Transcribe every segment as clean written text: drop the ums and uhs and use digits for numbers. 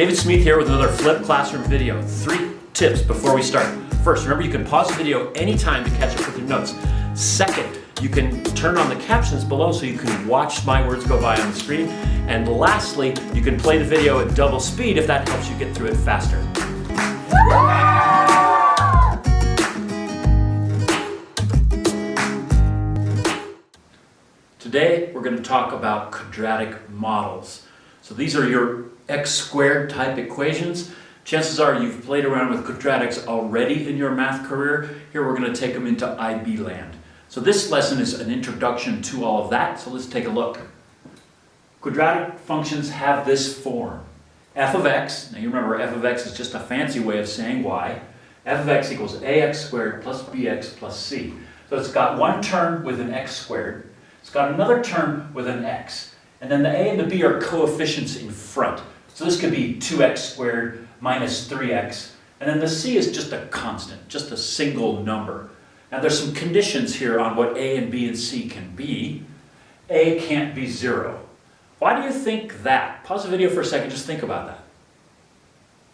David Smith here with another Flip Classroom video. 3 tips before we start. First, remember you can pause the video anytime to catch up with your notes. Second, you can turn on the captions below so you can watch my words go by on the screen. And lastly, you can play the video at double speed if that helps you get through it faster. Today, we're going to talk about quadratic models. So these are your x squared type equations. Chances are you've played around with quadratics already in your math career. Here we're going to take them into IB land. So this lesson is an introduction to all of that, so let's take a look. Quadratic functions have this form. F of x, now you remember f of x is just a fancy way of saying y. F of x equals ax squared plus bx plus c. So it's got one term with an x squared. It's got another term with an x. And then the a and the b are coefficients in front. So this could be 2x squared minus 3x. And then the c is just a constant, just a single number. Now there's some conditions here on what a and b and c can be. A can't be 0. Why do you think that? Pause the video for a second, just think about that.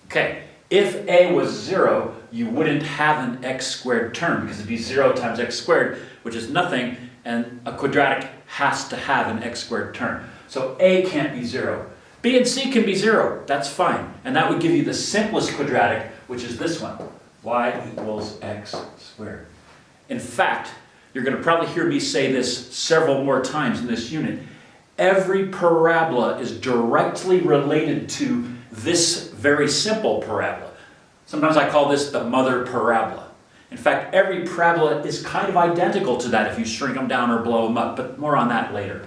Okay, if a was 0, you wouldn't have an x squared term because it'd be 0 times x squared, which is nothing, and a quadratic has to have an x squared term. So a can't be 0. B and c can be 0, that's fine. And that would give you the simplest quadratic, which is this one, y equals x squared. In fact, you're going to probably hear me say this several more times in this unit. Every parabola is directly related to this very simple parabola. Sometimes I call this the mother parabola. In fact, every parabola is kind of identical to that if you shrink them down or blow them up, but more on that later.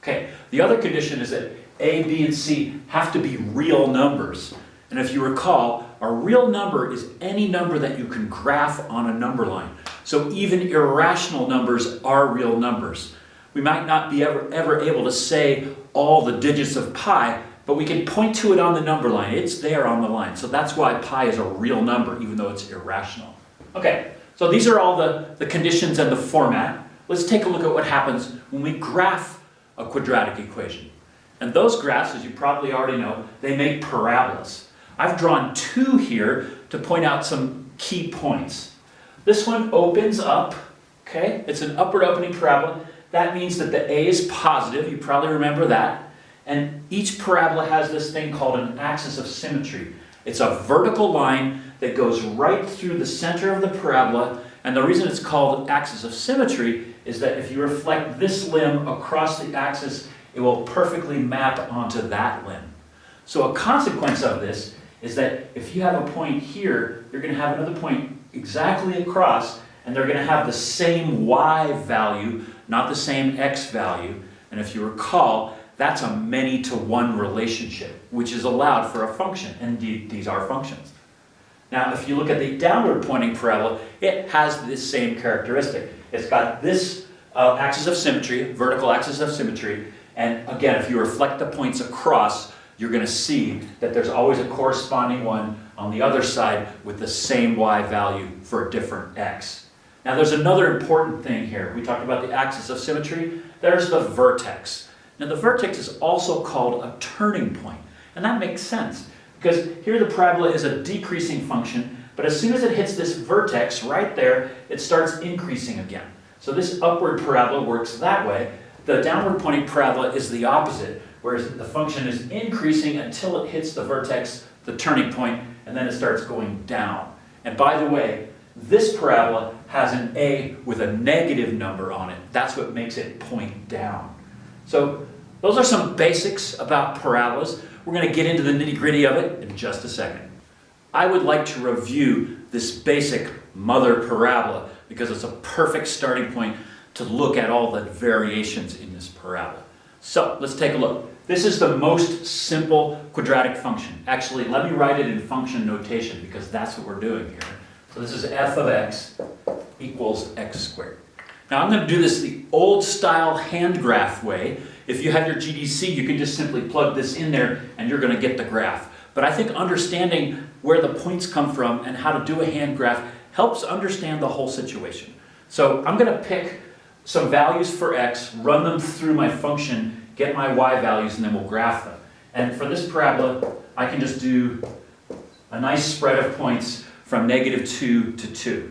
Okay, the other condition is that a, b, and c have to be real numbers. And if you recall, a real number is any number that you can graph on a number line. So even irrational numbers are real numbers. We might not be ever able to say all the digits of pi, but we can point to it on the number line. It's there on the line. So that's why pi is a real number, even though it's irrational. Okay, so these are all the conditions and the format. Let's take a look at what happens when we graph a quadratic equation. And those graphs, as you probably already know, they make parabolas. I've drawn 2 here to point out some key points. This one opens up, okay? It's an upward opening parabola. That means that the a is positive, you probably remember that. And each parabola has this thing called an axis of symmetry. It's a vertical line that goes right through the center of the parabola. And the reason it's called axis of symmetry is that if you reflect this limb across the axis, it will perfectly map onto that limb. So a consequence of this is that if you have a point here, you're going to have another point exactly across, and they're going to have the same y value, not the same x value. And if you recall, that's a many-to-one relationship, which is allowed for a function. And indeed, these are functions. Now, if you look at the downward pointing parabola, it has this same characteristic. It's got this axis of symmetry, vertical axis of symmetry. And again, if you reflect the points across, you're going to see that there's always a corresponding one on the other side with the same y value for a different x. Now there's another important thing here. We talked about the axis of symmetry. There's the vertex. Now the vertex is also called a turning point. And that makes sense because here the parabola is a decreasing function, but as soon as it hits this vertex right there, it starts increasing again. So this upward parabola works that way. The downward pointing parabola is the opposite, whereas the function is increasing until it hits the vertex, the turning point, and then it starts going down. And by the way, this parabola has an a with a negative number on it. That's what makes it point down. So those are some basics about parabolas. We're going to get into the nitty-gritty of it in just a second. I would like to review this basic mother parabola because it's a perfect starting point to look at all the variations in this parabola. So let's take a look. This is the most simple quadratic function. Actually, let me write it in function notation because that's what we're doing here. So this is f of x equals x squared. Now I'm going to do this the old style hand graph way. If you have your GDC, you can just simply plug this in there and you're going to get the graph. But I think understanding where the points come from and how to do a hand graph helps understand the whole situation. So I'm going to pick some values for x, run them through my function, get my y values, and then we'll graph them. And for this parabola, I can just do a nice spread of points from -2 to 2.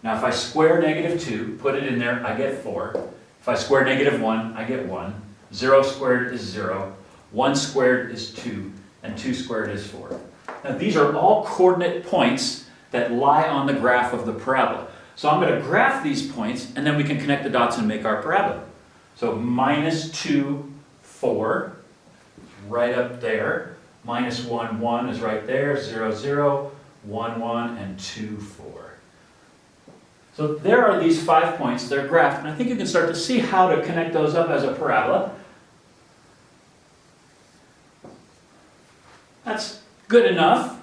Now if I square -2, put it in there, I get 4. If I square -1, I get 1. 0 squared is 0. 1 squared is 2. And 2 squared is 4. Now these are all coordinate points that lie on the graph of the parabola. So I'm going to graph these points, and then we can connect the dots and make our parabola. So -2, 4, right up there. -1, 1 is right there. 0, 0, 1, 1, and 2, 4. So there are these 5 points. They're graphed, and I think you can start to see how to connect those up as a parabola. That's good enough.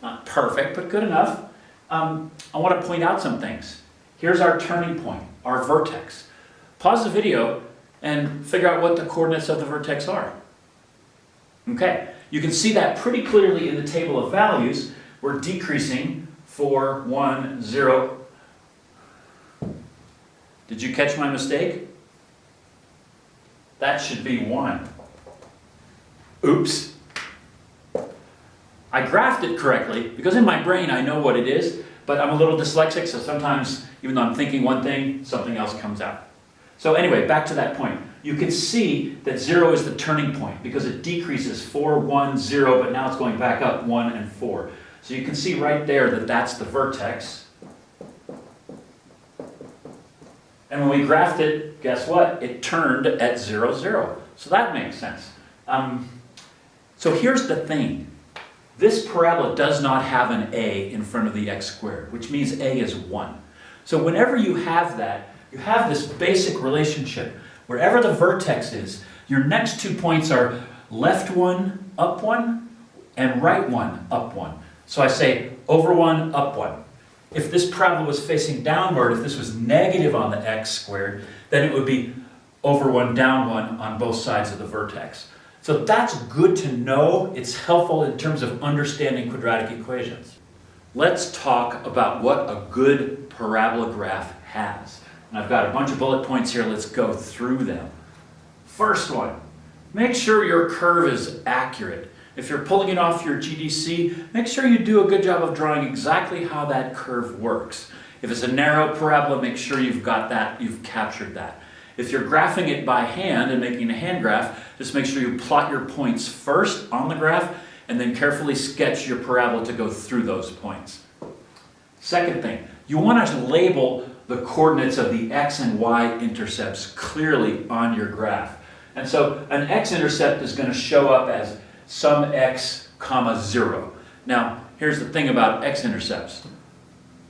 Not perfect, but good enough. I want to point out some things. Here's our turning point, our vertex. Pause the video and figure out what the coordinates of the vertex are. Okay, you can see that pretty clearly in the table of values. We're decreasing 4, 1, 0. Did you catch my mistake? That should be 1. Oops. I graphed it correctly because in my brain I know what it is, but I'm a little dyslexic, so sometimes even though I'm thinking one thing, something else comes out. So anyway, back to that point. You can see that 0 is the turning point because it decreases 4, 1, 0, but now it's going back up 1 and 4. So you can see right there that that's the vertex. And when we graphed it, guess what? It turned at 0, 0. So that makes sense. So here's the thing. This parabola does not have an a in front of the x squared, which means a is 1. So whenever you have that, you have this basic relationship. Wherever the vertex is, your next 2 points are left 1, up 1, and right 1, up 1. So I say over 1, up 1. If this parabola was facing downward, if this was negative on the x squared, then it would be over 1, down 1 on both sides of the vertex. So that's good to know. It's helpful in terms of understanding quadratic equations. Let's talk about what a good parabola graph has. And I've got a bunch of bullet points here. Let's go through them. First one, make sure your curve is accurate. If you're pulling it off your GDC, make sure you do a good job of drawing exactly how that curve works. If it's a narrow parabola, make sure you've got that, you've captured that. If you're graphing it by hand and making a hand graph, just make sure you plot your points first on the graph and then carefully sketch your parabola to go through those points. Second thing, you want to label the coordinates of the x and y intercepts clearly on your graph. And so an x-intercept is going to show up as some x, comma 0. Now, here's the thing about x-intercepts.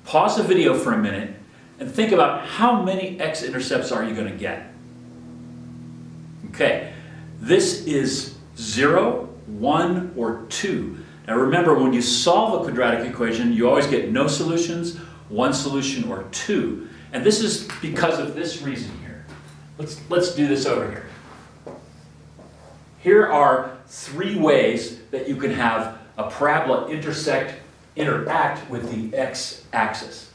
Pause the video for a minute and think about how many x-intercepts are you going to get. Okay, this is 0, 1, or 2. Now remember, when you solve a quadratic equation, you always get no solutions, 1 solution, or 2. And this is because of this reason here. Let's do this over here. Here are 3 ways that you can have a parabola interact with the x-axis.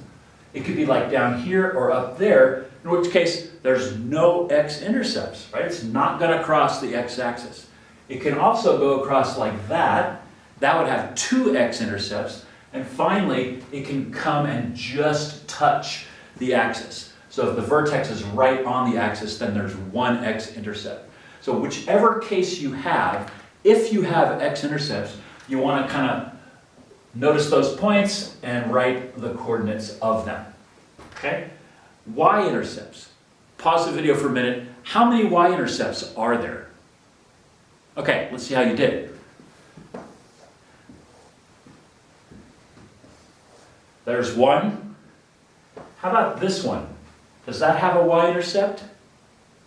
It could be like down here or up there, in which case there's no x-intercepts, right? It's not going to cross the x-axis. It can also go across like that. That would have 2 x-intercepts. And finally, it can come and just touch the axis. So if the vertex is right on the axis, then there's 1 x-intercept. So whichever case you have, if you have x-intercepts, you want to kind of notice those points and write the coordinates of them. Okay? Y-intercepts. Pause the video for a minute. How many y-intercepts are there? Okay, let's see how you did. There's 1. How about this one? Does that have a y-intercept?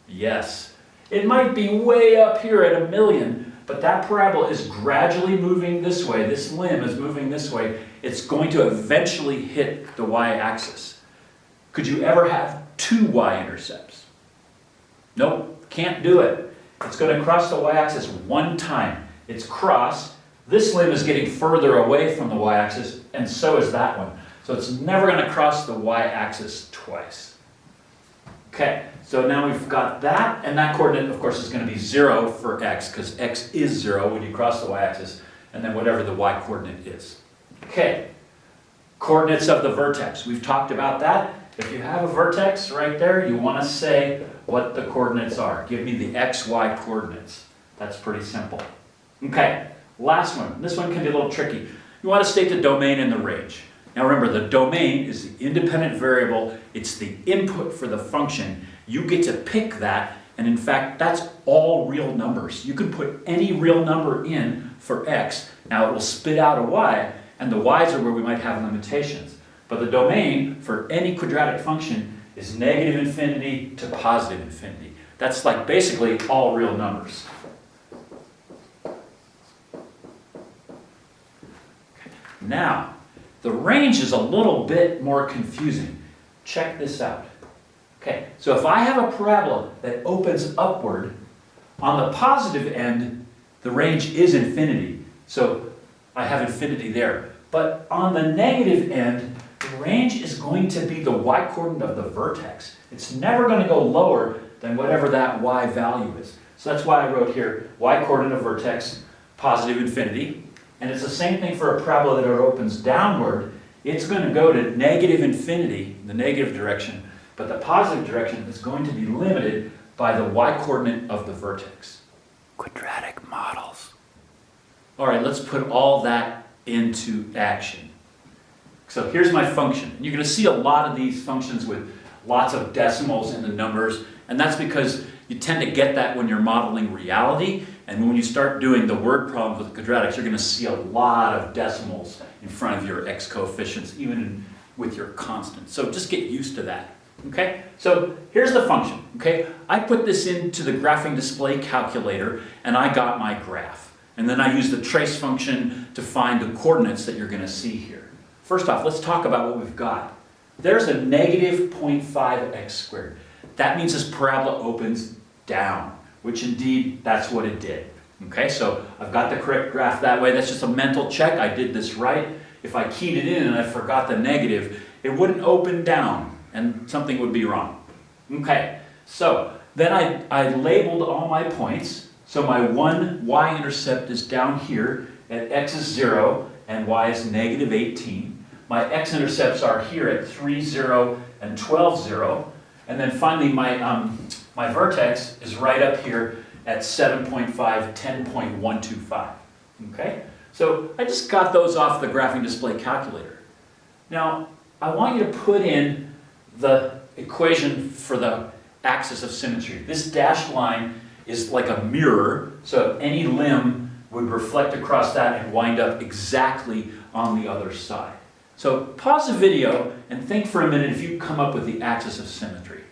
Yes. It might be way up here at 1,000,000, but that parabola is gradually moving this way. This limb is moving this way. It's going to eventually hit the y-axis. Could you ever have 2 y-intercepts? Nope, can't do it. It's going to cross the y-axis 1 time. It's crossed. This limb is getting further away from the y-axis, and so is that one. So it's never going to cross the y-axis twice. Okay, so now we've got that, and that coordinate, of course, is going to be 0 for x, because x is 0 when you cross the y-axis, and then whatever the y-coordinate is. Okay, coordinates of the vertex. We've talked about that. If you have a vertex right there, you want to say what the coordinates are. Give me the x, y coordinates. That's pretty simple. Okay, last one. This one can be a little tricky. You want to state the domain and the range. Now remember, the domain is the independent variable. It's the input for the function. You get to pick that, and in fact, that's all real numbers. You can put any real number in for x. Now it will spit out a y, and the y's are where we might have limitations. But the domain for any quadratic function is negative infinity to positive infinity. That's like basically all real numbers. Now, the range is a little bit more confusing. Check this out. Okay, so if I have a parabola that opens upward, on the positive end, the range is infinity. So I have infinity there. But on the negative end, the range is going to be the y-coordinate of the vertex. It's never going to go lower than whatever that y value is. So that's why I wrote here, y-coordinate of vertex, positive infinity. And it's the same thing for a parabola that opens downward. It's going to go to negative infinity, the negative direction, but the positive direction is going to be limited by the y-coordinate of the vertex. Quadratic models. All right, let's put all that into action. So here's my function. You're going to see a lot of these functions with lots of decimals in the numbers, and that's because you tend to get that when you're modeling reality, and when you start doing the word problems with quadratics, you're going to see a lot of decimals in front of your x coefficients, even with your constants. So just get used to that. Okay? So here's the function. Okay? I put this into the graphing display calculator, and I got my graph. And then I use the trace function to find the coordinates that you're going to see here. First off, let's talk about what we've got. There's a negative 0.5x squared. That means this parabola opens down, which indeed, that's what it did. Okay, so I've got the correct graph that way. That's just a mental check. I did this right. If I keyed it in and I forgot the negative, it wouldn't open down, and something would be wrong. Okay, so then I labeled all my points. So my one y-intercept is down here at x is 0 and y is negative 18. My x-intercepts are here at 3, 0 and 12, 0. And then finally my vertex is right up here at 7.5, 10.125. Okay? So I just got those off the graphing display calculator. Now, I want you to put in the equation for the axis of symmetry. This dashed line is like a mirror, so any limb would reflect across that and wind up exactly on the other side. So pause the video and think for a minute if you come up with the axis of symmetry.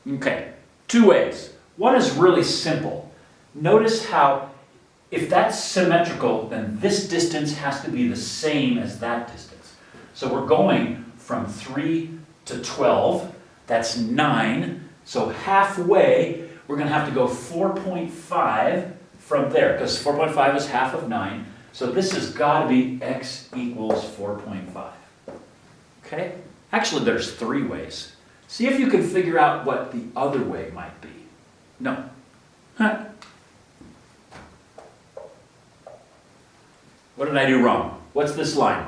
Okay, two ways. One is really simple. Notice how if that's symmetrical, then this distance has to be the same as that distance. So we're going from 3 to 12, that's 9. So halfway, we're going to have to go 4.5 from there, because 4.5 is half of 9. So this has got to be x equals 4.5. Okay? Actually, there's 3 ways. See if you can figure out what the other way might be. No. Huh. What did I do wrong? What's this line?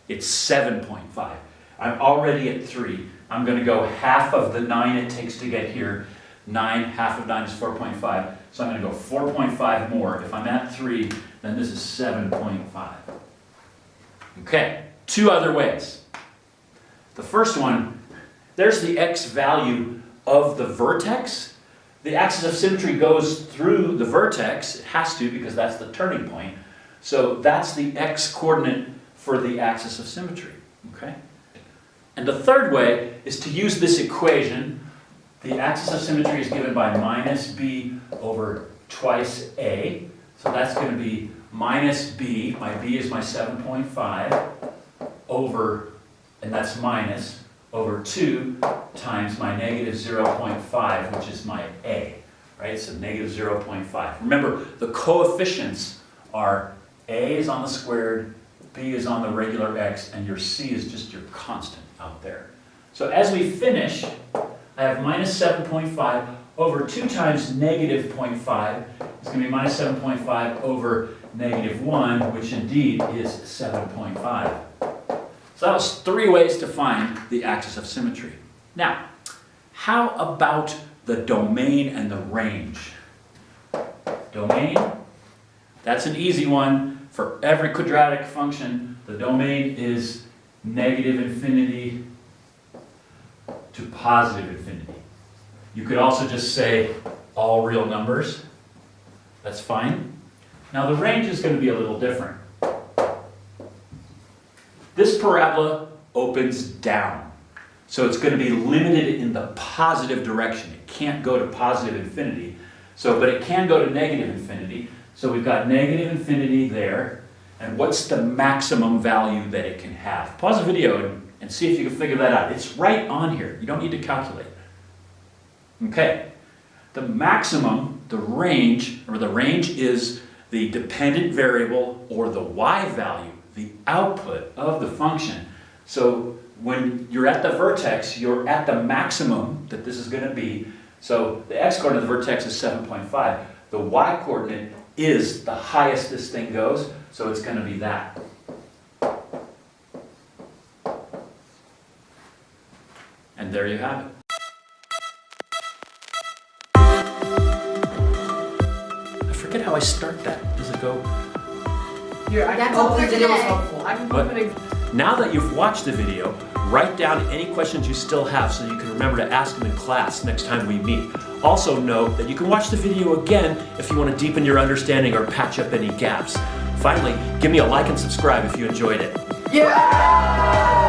It's 7.5. I'm already at 3. I'm going to go half of the 9 it takes to get here. 9, half of 9 is 4.5. So I'm going to go 4.5 more. If I'm at 3, then this is 7.5. Okay, 2 other ways. The first one, there's the x value of the vertex. The axis of symmetry goes through the vertex. It has to because that's the turning point. So that's the x coordinate for the axis of symmetry. Okay? And the third way is to use this equation. The axis of symmetry is given by minus b over twice a. So that's going to be minus b. My b is my 7.5 over, and that's minus, over 2 times my negative 0.5, which is my a. Right? So negative 0.5. Remember, the coefficients are a is on the squared, b is on the regular x, and your c is just your constant out there. So as we finish, I have minus 7.5 over 2 times negative 0.5. It's going to be minus 7.5 over negative 1, which indeed is 7.5. So that was 3 ways to find the axis of symmetry. Now, how about the domain and the range? Domain, that's an easy one. For every quadratic function, the domain is negative infinity to positive infinity. You could also just say all real numbers. That's fine. Now the range is going to be a little different. This parabola opens down. So it's going to be limited in the positive direction. It can't go to positive infinity. But it can go to negative infinity. So we've got negative infinity there. And what's the maximum value that it can have? Pause the video and see if you can figure that out. It's right on here. You don't need to calculate. Okay. The maximum, the range is the dependent variable or the y value, the output of the function. So when you're at the vertex, you're at the maximum that this is going to be. So the x-coordinate of the vertex is 7.5. The y-coordinate is the highest this thing goes, so it's going to be that. And there you have it. I forget how I start that. Does it go? Here, I hope the video was helpful. Now that you've watched the video, write down any questions you still have so you can remember to ask them in class next time we meet. Also note that you can watch the video again if you want to deepen your understanding or patch up any gaps. Finally, give me a like and subscribe if you enjoyed it. Yeah!